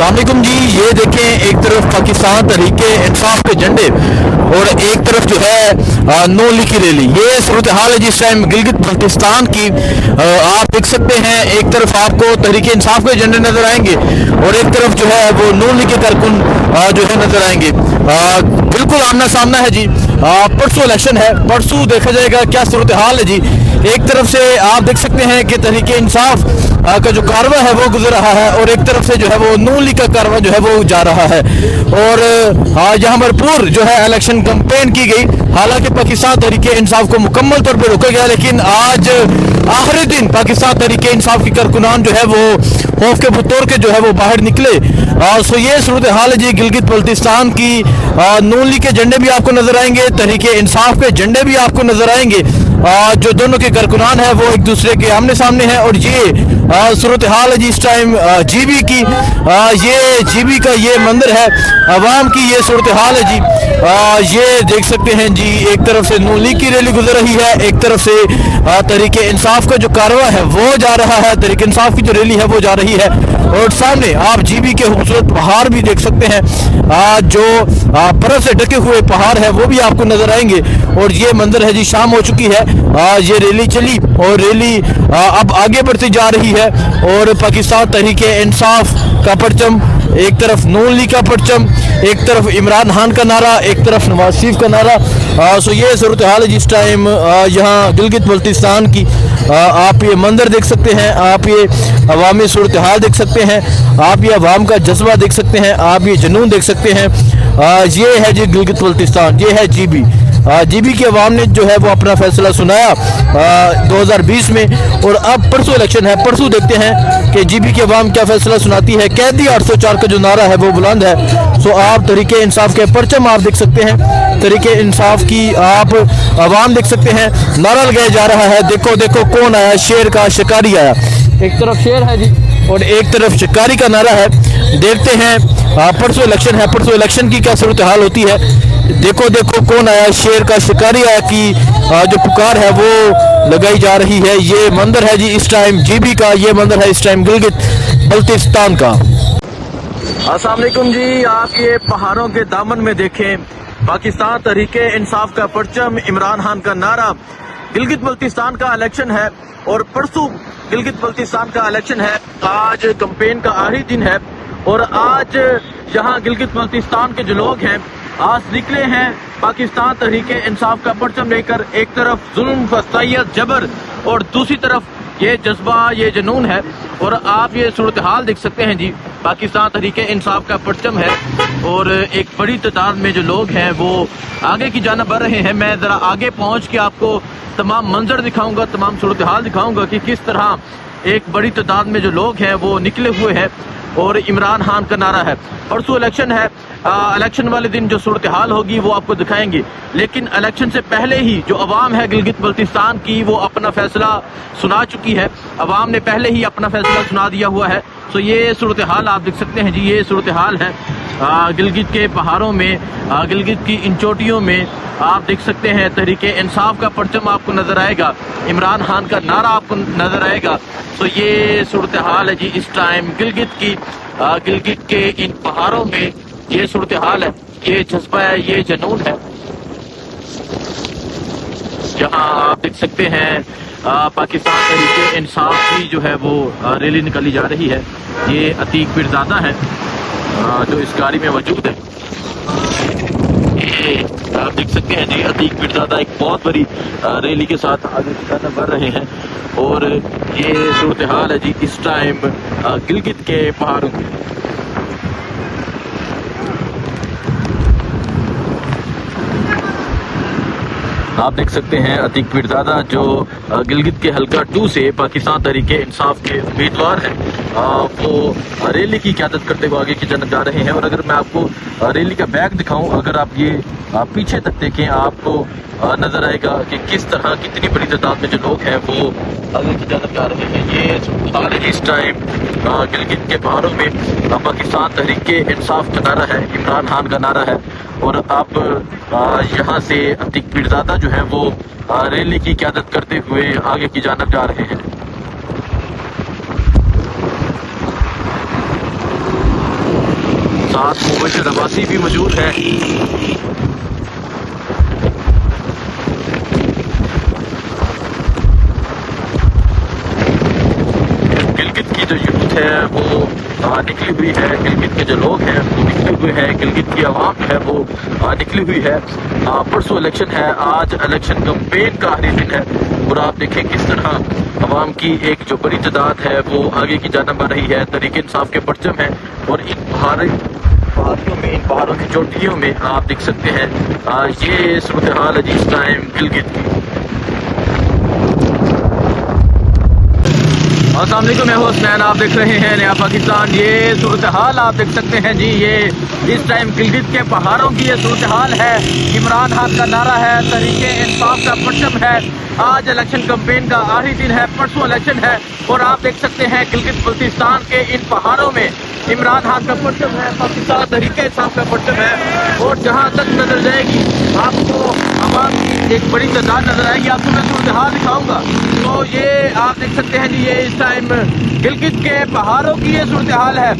अस्सलामुअलैकुम जी। ये देखें, एक तरफ पाकिस्तान तहरीके इंसाफ के झंडे और एक तरफ जो है नो ली की रैली। ये सूरत हाल है जिस टाइम गिलगित बल्तिस्तान की। आप देख सकते हैं, एक तरफ आपको तहरीके इंसाफ के झंडे नजर आएंगे और एक तरफ जो है वो नो ली के कारकुन जो है नजर आएंगे। बिल्कुल आमना सामना है जी। परसों इलेक्शन है, परसों देखा जाएगा क्या सूरत हाल है जी। एक तरफ से आप देख सकते हैं कि तहरीके इंसाफ का जो कारवा है वो गुजर रहा है और एक तरफ से जो है वो नून लीग का कारवा जो है वो जा रहा है। और यहाँ भरपूर जो है इलेक्शन कैंपेन की गई। हालांकि पाकिस्तान तहरीके इंसाफ को मुकम्मल तौर पर रोका गया, लेकिन आज आखिरी दिन पाकिस्तान तहरीके इंसाफ की कारकुनान जो है वो खौफ के तौर के जो है वो बाहर निकले। सो ये सूरत हाल है जी गिलगित बल्तिस्तान की। नून लीग के झंडे भी आपको नजर आएंगे, तहरीके इंसाफ के झंडे भी आपको नजर आएंगे। जो दोनों के कारकुनान है वो एक दूसरे के आमने सामने हैं। और ये सूरत हाल है जी इस टाइम जीबी की। ये जीबी का ये मंदिर है, अवाम की ये सूरत हाल है जी। ये देख सकते हैं जी, एक तरफ से नून लीग की रैली गुजर रही है, एक तरफ से तहरीके इंसाफ का जो कारवा है वो जा रहा है, तहरीके इंसाफ की जो रैली है वो जा रही है। और सामने आप जीबी के खूबसूरत पहाड़ भी देख सकते हैं, जो बर्फ से ढके हुए पहाड़ है वो भी आपको नजर आएंगे। और ये मंदिर है जी, शाम हो चुकी है, ये रैली चली और रैली अब आगे बढ़ती जा रही है। और पाकिस्तान तहरीके इंसाफ का परचम, एक तरफ नून लीग का परचम, एक तरफ इमरान खान का नारा, एक तरफ नवाज शरीफ का नारा। सो ये सूरत हाल है जिस टाइम यहाँ गिलगित बल्तिस्तान की। आप ये मंदिर देख सकते हैं, आप ये अवामी सूरत हाल देख सकते हैं, आप ये अवाम का जज्बा देख सकते हैं, आप ये जुनून देख सकते हैं। ये है जी गिलगित बल्तिस्तान, ये है जीबी। जीबी के अवाम ने जो है वो अपना फैसला सुनाया 2020 में। और अब परसों इलेक्शन है, परसों देखते हैं कि जीबी के अवाम क्या फैसला सुनाती है। कैदी 804 का जो नारा है वो बुलंद है। सो आप तहरीके इंसाफ के परचम आप देख सकते हैं, तहरीके इंसाफ की आप अवाम देख सकते हैं, नारा लगाया जा रहा है। देखो देखो कौन आया, शेर का शिकारी आया। एक तरफ शेर है जी और एक तरफ शिकारी का नारा है। देखते हैं परसों इलेक्शन है, परसों इलेक्शन की क्या सूरत हाल होती है। देखो देखो कौन आया, शेर का शिकारी आया की जो पुकार है वो लगाई जा रही है। ये मंदिर है जी इस टाइम जीबी का, ये मंदिर है इस टाइम गिलगित बल्तिस्तान का। अस्सलाम वालेकुम जी। आप ये पहाड़ों के दामन में देखें, पाकिस्तान तहरीके इंसाफ का परचम, इमरान खान का नारा। गिलगित बल्तिस्तान का इलेक्शन है और परसों गिलगित बल्तिस्तान का इलेक्शन है। आज कैंपेन का आखिरी दिन है और आज यहाँ गिलगित बल्तिस्तान के जो लोग हैं आज निकले हैं पाकिस्तान तहरीके इंसाफ का परचम लेकर। एक तरफ जुल्म, फसाइयत, जबर और दूसरी तरफ ये जज्बा, ये जुनून है। और आप ये सूरत हाल देख सकते हैं जी, पाकिस्तान तहरीके इंसाफ का परचम है और एक बड़ी तादाद में जो लोग हैं वो आगे की जानिब बढ़ रहे हैं। मैं ज़रा आगे पहुंच के आपको तमाम मंजर दिखाऊंगा, तमाम सूरत हाल दिखाऊंगा कि किस तरह एक बड़ी तादाद में जो लोग हैं वो निकले हुए हैं और इमरान खान का नारा है। परसों इलेक्शन है, इलेक्शन वाले दिन जो सूरत हाल होगी वो आपको दिखाएंगे। लेकिन इलेक्शन से पहले ही जो अवाम है गिलगित बल्तिस्तान की वो अपना फैसला सुना चुकी है। अवाम ने पहले ही अपना फैसला सुना दिया हुआ है। तो ये सूरत हाल आप देख सकते हैं जी, ये सूरत हाल है गिलगित के पहाड़ों में, गिलगित की इन चोटियों में। आप देख सकते हैं तहरीके इंसाफ का परचम आपको नजर आएगा, इमरान खान का नारा आपको नजर आएगा। तो ये सूरत हाल है जी इस टाइम गिलगित की, गिलगित के इन पहाड़ों में ये सूरत हाल है, ये जज्बा है, ये जुनून है। यहाँ आप देख सकते हैं पाकिस्तान तहरीके इंसाफ की जो है वो रैली निकाली जा रही है। ये अतीक पीरजादा है जो इस गाड़ी में मौजूद है। ये आप देख सकते हैं जी, अतीक पीरजादा एक बहुत बड़ी रैली के साथ आगे की तरफ बढ़ रहे हैं। और ये सूरत हाल है जी इस टाइम गिलगित के पहाड़ों की। आप देख सकते हैं अतीक पीरजादा जो गिलगित के हल्का 2 से पाकिस्तान तहरीके इंसाफ के उम्मीदवार हैं, वो रैली की क़यादत करते हुए आगे की जानब जा रहे हैं। और अगर मैं आपको रैली का बैग दिखाऊं, अगर आप ये पीछे तक देखें, आपको नजर आएगा कि किस तरह कितनी बड़ी तादाद में जो लोग हैं वो आगे की जानब जा रहे हैं। ये इस टाइम गिलगित के पहाड़ों में पाकिस्तान तहरीके इंसाफ का नारा है, इमरान खान का नारा है। और अब यहाँ से अतीक पीरजादा जो है वो रैली की क़यादत करते हुए आगे की जानब जा रहे हैं। साथ मुबशर अब्बासी भी मौजूद है। गिलगित की जो यूथ है वो निकली हुई है, गिलगित के जो लोग हैं वो निकले हुए हैं, गिलगित की आवाम है वो निकली हुई है। परसों इलेक्शन है, आज इलेक्शन कैंपेन का आखिरी दिन है और आप देखें किस तरह आवाम की एक जो बड़ी तादाद है वो आगे की जानब आ रही है। तहरीक इंसाफ के परचम है और इन पहाड़ियों में, इन पहाड़ों की चोटियों में आप देख सकते हैं ये सूरत हाल है जिस टाइम गिलगित की। अस्सलाम वालेकुम, मैं हुसनैन, आप देख रहे हैं नया पाकिस्तान। ये सूरत हाल आप देख सकते हैं जी, ये इस टाइम गिलगित के पहाड़ों की ये सूरत हाल है। इमरान खान का नारा है, तहरीक इंसाफ का परचम है। आज इलेक्शन कैंपेन का आखिरी दिन है, परसों इलेक्शन है और आप देख सकते हैं गिलगित बल्तिस्तान के इन पहाड़ों में इमरान खान का परचम है, पाकिस्तान तहरीक इंसाफ का परचम है। और जहाँ तक नजर जाएगी आपको आवाम की एक बड़ी तादाद नजर आएगी। आपको मैं सूरत हाल दिखाऊंगा। तो ये आप देख सकते हैं जी, ये इस टाइम गिलगित के पहाड़ों की ये सूरत हाल है।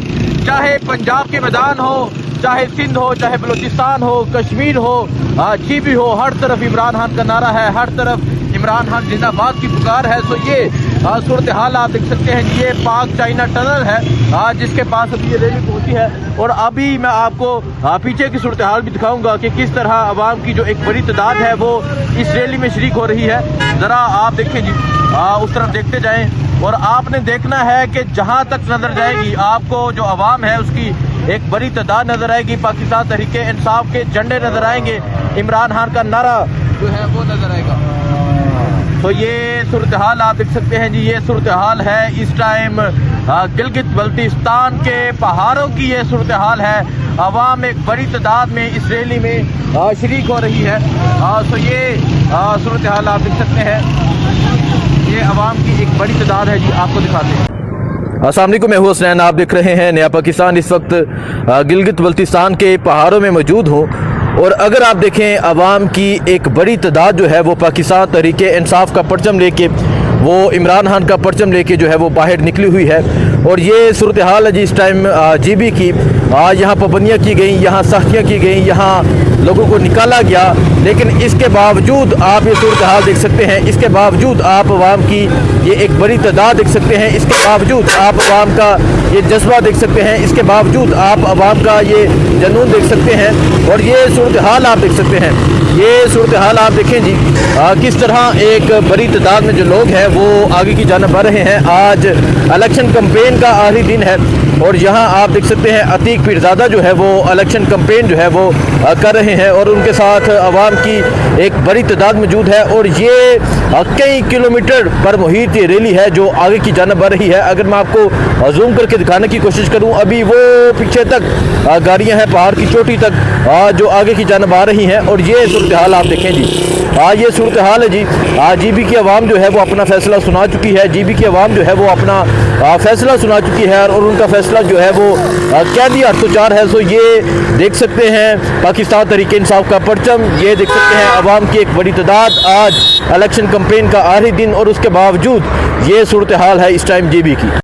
चाहे पंजाब के मैदान हो, चाहे सिंध हो, चाहे बलूचिस्तान हो, कश्मीर हो, जीबी हो, हर तरफ इमरान खान का नारा है, हर तरफ इमरान खान जिंदाबाद की पुकार है। तो ये सूरत हाल आप देख सकते हैं। ये पाक चाइना टनल है जिसके पास अभी ये रैली पहुंची है और अभी मैं आपको पीछे की सूरत हाल भी दिखाऊंगा कि किस तरह आवाम की जो एक बड़ी तादाद है वो इस रैली में शरीक हो रही है। ज़रा आप देखें जी, उस तरफ देखते जाएं और आपने देखना है कि जहां तक नजर जाएगी आपको जो आवाम है उसकी एक बड़ी तादाद नजर आएगी। पाकिस्तान तहरीक इंसाफ के झंडे नजर आएंगे, इमरान खान का नारा जो है वो नजर आएगा। तो ये सूरत हाल आप देख सकते हैं जी, ये सूरत हाल है इस टाइम गिलगित बल्तिस्तान के पहाड़ों की ये सूरत हाल है। आवाम एक बड़ी तादाद में इस रैली में शरीक हो रही है। तो ये सूरत हाल आप देख सकते हैं, ये आवाम की एक बड़ी तादाद है जी, आपको दिखाते हैं। अस्सलाम वालेकुम, मैं हुसनैन, आप देख रहे हैं नया पाकिस्तान। इस वक्त गिलगित बल्तिस्तान के पहाड़ों में मौजूद हूँ और अगर आप देखें आवाम की एक बड़ी तादाद जो है वो पाकिस्तान तहरीक इंसाफ का परचम लेके, वो इमरान खान का परचम लेके जो है वो बाहर निकली हुई है। और ये सूरत हाल है जी इस टाइम जीबी की। यहाँ पाबंदियाँ की गई, यहाँ सख्तियाँ की गई, यहाँ लोगों को निकाला गया, लेकिन इसके बावजूद आप ये सूरत हाल देख सकते हैं। इसके बावजूद आप आवाम की ये एक बड़ी तादाद देख सकते हैं। इसके बावजूद आप आवाम का ये जज्बा देख सकते हैं। इसके बावजूद आप आवाम का ये जुनून देख सकते हैं और ये सूरत हाल आप देख सकते हैं। ये सूरत हाल आप देखें जी, किस तरह एक बड़ी तादाद में जो लोग हैं वो आगे की जानब बढ़ रहे हैं। आज इलेक्शन कैंपेन का आखिरी दिन है और यहाँ आप देख सकते हैं अतीक पीरजादा जो है वो इलेक्शन कैंपेन जो है वो कर रहे हैं और उनके साथ आवाम की एक बड़ी तादाद मौजूद है। और ये कई किलोमीटर पर मुहित ये रैली है जो आगे की जानब बढ़ रही है। अगर मैं आपको जूम करके दिखाने की कोशिश करूँ, अभी वो पीछे तक गाड़ियाँ हैं, पहाड़ की चोटी तक जो आगे की जानब आ रही हैं। और ये सूरत हाल आप देखें जी, ये सूरत हाल है जी। जीबी की आवाम जो है वो अपना फैसला सुना चुकी है। जीबी की आवाम जो है वो अपना फैसला सुना चुकी है और उनका फैसला जो है वो कैदी अर्थचार है। सो ये देख सकते हैं पाकिस्तान तहरीक इंसाफ का परचम, ये देख सकते हैं आवाम की एक बड़ी तादाद। आज इलेक्शन कैंपेन का आखिरी दिन और उसके बावजूद ये सूरत हाल है इस टाइम जीबी की।